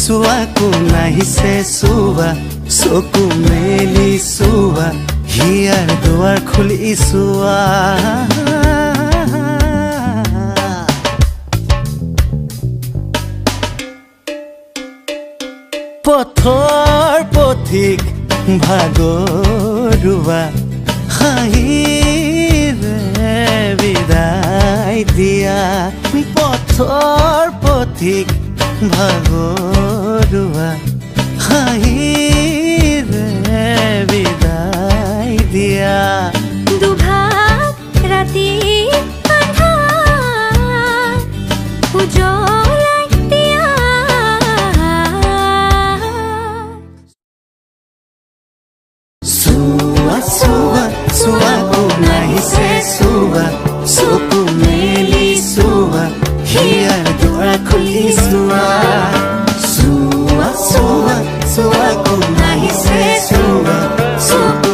চোৱাকো নাহিছে চোৱা চকু মেলি চোৱা হিয়াৰ দুৱাৰ খুলি চোৱা পথৰ পথিক ভাগৰুৱা হাঁহিৰে বিদায় দিয়া পথৰ পথিক ভাগৰুৱা হাঁহিৰে বিদায় দিয়া দুভাগ ৰাতি আন্ধাৰ উজ্বলাই দিয়া চোৱা চোৱা চোৱাকো নাহিছে চোৱা চকু মেলি চোৱা হিয়াৰ দুৱাৰ খুলি চোৱা চোৱা চোৱা চোৱাকো নাহিছে চোৱা চকু